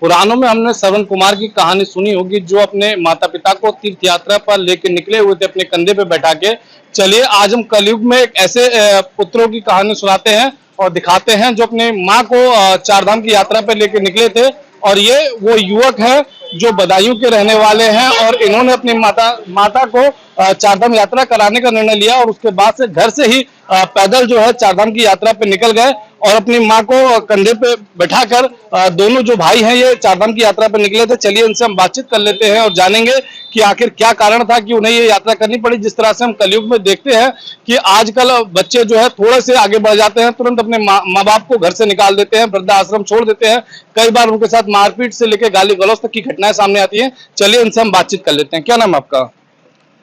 पुराणों में हमने श्रवण कुमार की कहानी सुनी होगी, जो अपने माता पिता को तीर्थ यात्रा पर लेकर निकले हुए थे अपने कंधे पे बैठा के। चलिए आज हम कलयुग में एक ऐसे पुत्रों की कहानी सुनाते हैं और दिखाते हैं जो अपने माँ को चार धाम की यात्रा पर लेकर निकले थे। और ये वो युवक है जो बदायूं के रहने वाले हैं और इन्होंने अपनी माता को चारधाम यात्रा कराने का निर्णय लिया और उसके बाद से घर से ही पैदल जो है चारधाम की यात्रा पे निकल गए और अपनी माँ को कंधे पे बैठाकर दोनों जो भाई हैं ये चारधाम की यात्रा पे निकले थे। चलिए इनसे हम बातचीत कर लेते हैं और जानेंगे कि आखिर क्या कारण था कि उन्हें ये यात्रा करनी पड़ी। जिस तरह से हम कलयुग में देखते हैं कि आजकल बच्चे जो है थोड़े से आगे बढ़ जाते हैं, तुरंत अपने माँ बाप को घर से निकाल देते हैं, वृद्धाश्रम छोड़ देते हैं। कई बार उनके साथ मारपीट से लेकर गाली गलौज तक की घटनाएं सामने आती हैं। चलिए इनसे हम बातचीत कर लेते हैं। क्या नाम है आपका?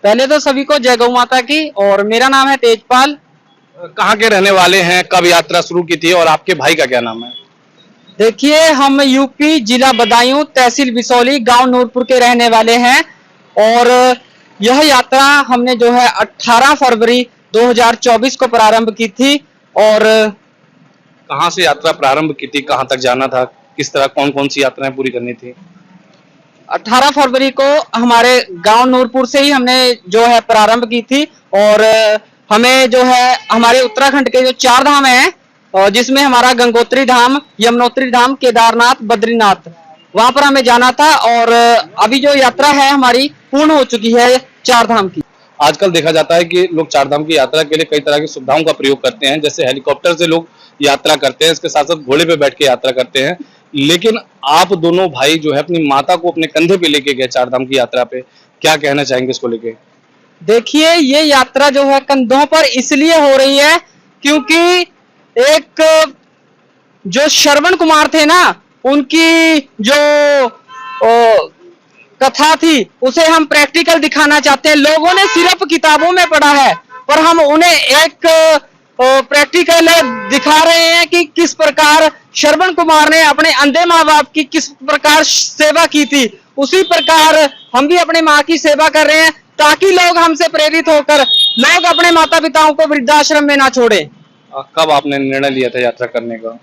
पहले तो सभी को जय गौ माता की। और मेरा नाम है तेजपाल। कहाँ के रहने वाले हैं, कब यात्रा शुरू की थी और आपके भाई का क्या नाम है? देखिए, हम यूपी जिला बदायूं तहसील बिसौली गांव नूरपुर के रहने वाले हैं। और यह यात्रा हमने जो है 18 फरवरी 2024 को प्रारंभ की थी। और कहाँ से यात्रा प्रारंभ की थी, कहाँ तक जाना था, किस तरह कौन कौन सी यात्राएं पूरी करनी थी? 18 फरवरी को हमारे गांव नूरपुर से ही हमने जो है प्रारंभ की थी। और हमें जो है हमारे उत्तराखंड के जो चार धाम हैं, और जिसमें हमारा गंगोत्री धाम, यमुनोत्री धाम, केदारनाथ, बद्रीनाथ, वहां पर हमें जाना था। और अभी जो यात्रा है हमारी पूर्ण हो चुकी है चार धाम की। आजकल देखा जाता है कि लोग चारधाम की यात्रा के लिए कई तरह की सुविधाओं का प्रयोग करते हैं, जैसे हेलीकॉप्टर से लोग यात्रा करते हैं, इसके साथ साथ घोड़े पे बैठ के यात्रा करते हैं। लेकिन आप दोनों भाई जो है अपनी माता को अपने कंधे पे लेके गए चारधाम की यात्रा पे, क्या कहना चाहेंगे इसको लेके? देखिए, ये यात्रा जो है कंधों पर इसलिए हो रही है क्योंकि एक जो श्रवण कुमार थे ना, उनकी जो कथा थी उसे हम प्रैक्टिकल दिखाना चाहते हैं। लोगों ने सिर्फ किताबों में पढ़ा है, पर हम उन्हें एक प्रैक्टिकल दिखा रहे हैं कि किस प्रकार श्रवण कुमार ने अपने अंधे माँ बाप की किस प्रकार सेवा की थी। उसी प्रकार हम भी अपने माँ की सेवा कर रहे हैं, ताकि लोग हमसे प्रेरित होकर लोग अपने माता पिताओं को वृद्धाश्रम में ना छोड़े। कब आपने निर्णय लिया था यात्रा करने का?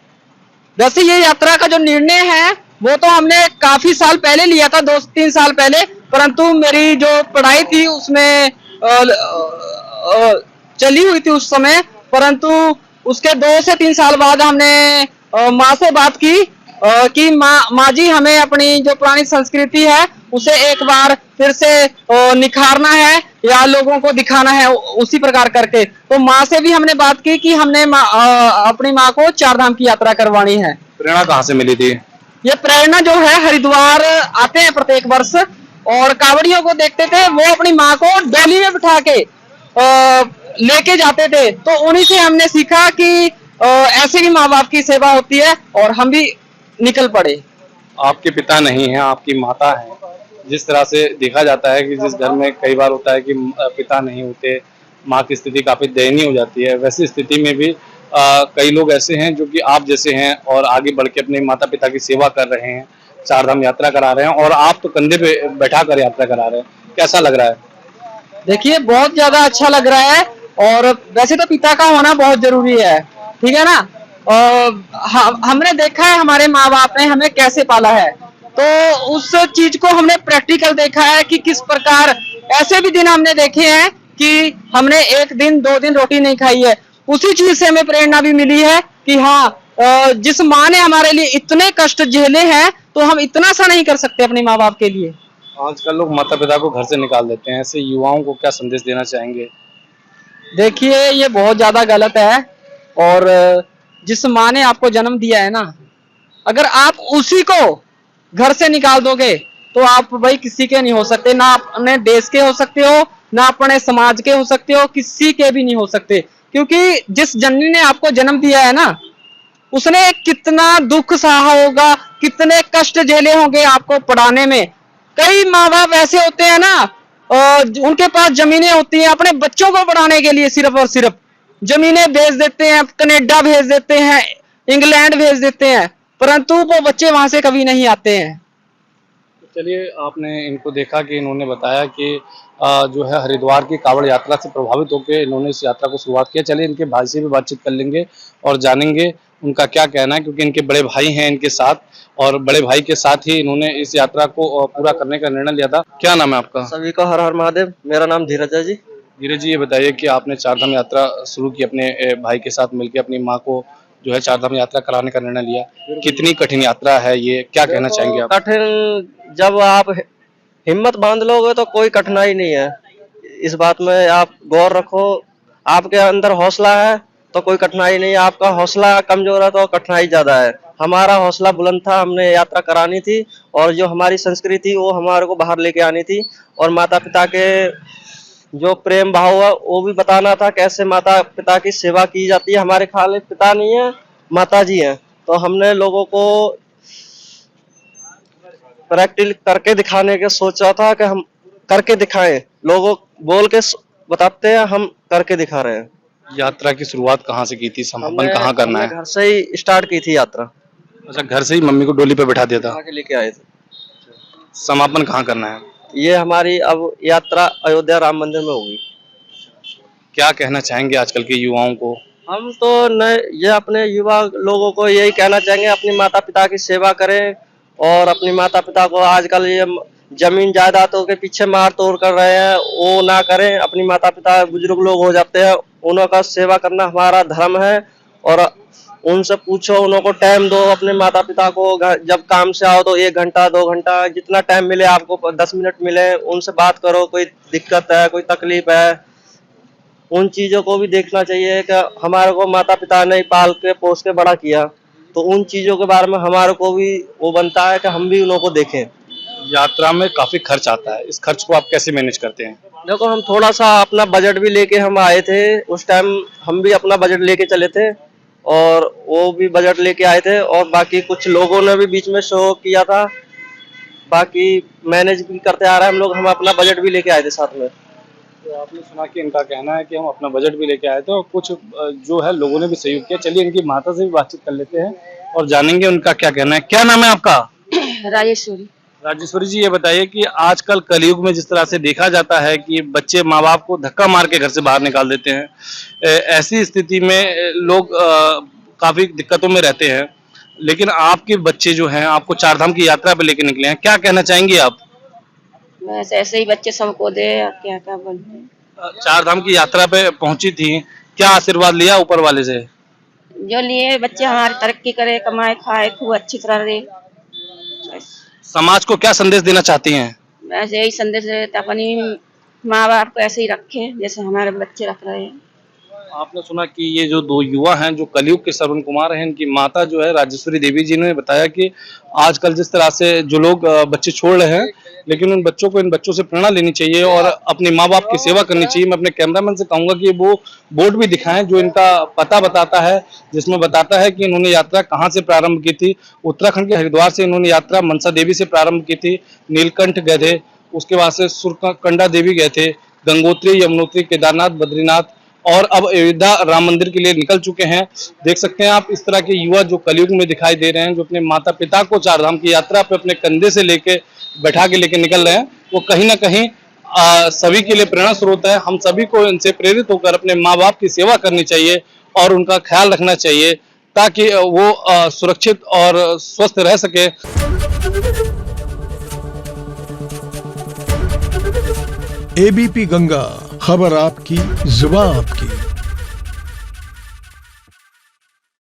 वैसे ये यात्रा का जो निर्णय है वो तो हमने काफी साल पहले लिया था, 2-3 साल पहले। परंतु मेरी जो पढ़ाई थी उसमें चली हुई थी उस समय। परंतु उसके 2 से 3 साल बाद हमने माँ से बात की कि माँ जी, हमें अपनी जो पुरानी संस्कृति है उसे एक बार फिर से निखारना है या लोगों को दिखाना है, उसी प्रकार करके। तो माँ से भी हमने बात की कि हमने अपनी माँ को चार धाम की यात्रा करवानी है। प्रेरणा कहाँ से मिली थी? ये प्रेरणा जो है, हरिद्वार आते हैं प्रत्येक वर्ष और कांवड़ियों को देखते थे, वो अपनी माँ को डोली में बिठा के लेके जाते थे। तो उन्हीं से हमने सीखा कि ऐसे भी माँ बाप की सेवा होती है, और हम भी निकल पड़े। आपके पिता नहीं है, आपकी माता है। जिस तरह से देखा जाता है कि जिस घर में कई बार होता है कि पिता नहीं होते, माँ की स्थिति काफी दयनीय हो जाती है, वैसी स्थिति में भी कई लोग ऐसे हैं जो कि आप जैसे हैं और आगे बढ़ के अपने माता पिता की सेवा कर रहे हैं, चारधाम यात्रा करा रहे हैं, और आप तो कंधे पे बैठा कर यात्रा करा रहे हैं। कैसा लग रहा है? देखिए, बहुत ज्यादा अच्छा लग रहा है। और वैसे तो पिता का होना बहुत जरूरी है, ठीक है ना। हमने देखा है हमारे माँ बाप ने हमें कैसे पाला है, तो उस चीज को हमने प्रैक्टिकल देखा है कि किस प्रकार। ऐसे भी दिन हमने देखे हैं कि हमने 1 दिन 2 दिन रोटी नहीं खाई है। उसी चीज से हमें प्रेरणा भी मिली है कि हाँ, जिस माँ ने हमारे लिए इतने कष्ट झेले हैं, तो हम इतना सा नहीं कर सकते अपने माँ बाप के लिए। आजकल लोग माता पिता को घर से निकाल देते हैं, ऐसे युवाओं को क्या संदेश देना चाहेंगे? देखिए, ये बहुत ज्यादा गलत है। और जिस माँ ने आपको जन्म दिया है ना, अगर आप उसी को घर से निकाल दोगे तो आप भाई किसी के नहीं हो सकते। ना अपने देश के हो सकते हो, ना अपने समाज के हो सकते हो, किसी के भी नहीं हो सकते। क्योंकि जिस जननी ने आपको जन्म दिया है ना, उसने कितना दुख सहा होगा, कितने कष्ट झेले होंगे आपको पढ़ाने में। कई माँ बाप ऐसे होते हैं ना, उनके पास जमीनें होती हैं, अपने बच्चों को पढ़ाने के लिए सिर्फ और सिर्फ जमीनें भेज देते हैं, कनाडा भेज देते हैं, इंग्लैंड भेज देते हैं, परंतु वो बच्चे वहां से कभी नहीं आते हैं। चलिए, आपने इनको देखा कि इन्होंने बताया कि जो है हरिद्वार की कांवड़ यात्रा से प्रभावित होकर इन्होंने इस यात्रा को शुरुआत किया। चलिए इनके भाई से भी बातचीत कर लेंगे और जानेंगे उनका क्या कहना है, क्योंकि इनके बड़े भाई हैं इनके साथ, और बड़े भाई के साथ ही इन्होंने इस यात्रा को पूरा करने का निर्णय लिया था। क्या नाम है आपका? सभी को हर हर महादेव। मेरा नाम धीरज है जी। धीरज जी, ये बताइए कि आपने चारधाम यात्रा शुरू की अपने भाई के साथ मिलकर, अपनी माँ को जो है चारधाम यात्रा कराने का निर्णय लिया। कितनी कठिन यात्रा है ये, क्या कहना चाहेंगे आप? कठिन, जब आप हिम्मत बांध लोगे तो कोई कठिनाई नहीं है। इस बात में आप गौर रखो, आपके अंदर हौसला है तो कोई कठिनाई नहीं है। आपका हौसला कमजोर है तो कठिनाई ज्यादा है। हमारा हौसला बुलंद था, हमने यात्रा करानी थी और जो हमारी संस्कृति वो हमारे को बाहर लेके आनी थी, और माता पिता के जो प्रेम भाव है वो भी बताना था, कैसे माता पिता की सेवा की जाती है। हमारे खाली पिता नहीं है, माता जी हैं, तो हमने लोगों को प्रैक्टिकल करके दिखाने के सोचा था कि हम करके दिखाएं। लोगों बोल के बताते हैं, हम करके दिखा रहे हैं। यात्रा की शुरुआत कहाँ से की थी? समापन कहाँ करना है? घर से ही स्टार्ट की थी यात्रा। अच्छा, घर से ही मम्मी को डोली पे बैठा दिया था? के लेके आए थे। समापन कहाँ करना है? ये हमारी अब यात्रा अयोध्या राम मंदिर में होगी। क्या कहना चाहेंगे आजकल के युवाओं को? हम तो ये अपने युवा लोगों को यही कहना चाहेंगे, अपनी माता पिता की सेवा करें, और अपनी माता पिता को आजकल ये जमीन जायदादों के पीछे मार तोड़ कर रहे हैं, वो ना करें। अपनी माता पिता बुजुर्ग लोग हो जाते हैं, उनका सेवा करना हमारा धर्म है, और उनसे पूछो, उनको टाइम दो। अपने माता पिता को जब काम से आओ तो 1 घंटा 2 घंटा जितना टाइम मिले आपको, 10 मिनट मिले, उनसे बात करो। कोई दिक्कत है, कोई तकलीफ है, उन चीजों को भी देखना चाहिए कि हमारे को माता पिता ने पाल के पोस के बड़ा किया, तो उन चीजों के बारे में हमारे को भी वो बनता है कि हम भी उनको देखें। यात्रा में काफी खर्च आता है, इस खर्च को आप कैसे मैनेज करते हैं? देखो, हम थोड़ा सा अपना बजट भी लेके हम आए थे। उस टाइम हम भी अपना बजट लेके चले थे और वो भी बजट लेके आए थे, और बाकी कुछ लोगों ने भी बीच में शो किया था। बाकी मैनेज भी करते आ रहे हैं हम लोग, हम अपना बजट भी लेके आए थे साथ में। तो आपने सुना कि इनका कहना है कि हम अपना बजट भी लेके आए थे, और कुछ जो है लोगों ने भी सहयोग किया। चलिए इनकी माता से भी बातचीत कर लेते हैं और जानेंगे उनका क्या कहना है। क्या नाम है आपका? राजेश्वरी। राजेश्वरी जी, ये बताइए कि आजकल कलयुग में जिस तरह से देखा जाता है कि बच्चे माँ बाप को धक्का मार के घर से बाहर निकाल देते हैं, ऐसी स्थिति में लोग काफी दिक्कतों में रहते हैं, लेकिन आपके बच्चे जो हैं आपको चारधाम की यात्रा पे लेके निकले हैं, क्या कहना चाहेंगे आप? बस ऐसे ही बच्चे सबको दे, क्या क्या बोलते। चारधाम की यात्रा पे पहुंची थी, क्या आशीर्वाद लिया ऊपर वाले से? जो लिए बच्चे हमारी तरक्की करे, कमाए खाए, खूब अच्छी तरह रहे। समाज को क्या संदेश देना चाहती हैं? बस यही संदेश देते, अपनी माँ बाप को ऐसे ही रखे जैसे हमारे बच्चे रख रहे हैं। आपने सुना कि ये जो 2 युवा हैं जो कलयुग के श्रवण कुमार हैं, इनकी माता जो है राजेश्वरी देवी जी ने बताया कि आजकल जिस तरह से जो लोग बच्चे छोड़ रहे हैं, लेकिन उन बच्चों को इन बच्चों से प्रेरणा लेनी चाहिए और अपने माँ बाप की सेवा करनी चाहिए। मैं अपने कैमरामैन से कहूंगा कि वो बोर्ड भी दिखाएं जो इनका पता बताता है, जिसमें बताता है कि इन्होंने यात्रा कहाँ से प्रारंभ की थी। उत्तराखंड के हरिद्वार से इन्होंने यात्रा मनसा देवी से प्रारंभ की थी, नीलकंठ गए थे, उसके बाद से सुरकंडा देवी गए थे, गंगोत्री, यमुनोत्री, केदारनाथ, बद्रीनाथ, और अब अयोध्या राम मंदिर के लिए निकल चुके हैं। देख सकते हैं आप इस तरह के युवा जो कलयुग में दिखाई दे रहे हैं, जो अपने माता पिता को चारधाम की यात्रा पे अपने कंधे से लेके बैठा के लेके निकल रहे हैं, वो कहीं ना कहीं सभी के लिए प्रेरणा स्रोत है। हम सभी को इनसे प्रेरित होकर अपने माँ बाप की सेवा करनी चाहिए और उनका ख्याल रखना चाहिए, ताकि वो सुरक्षित और स्वस्थ रह सके। एबीपी गंगा, खबर आपकी, जुबान आपकी।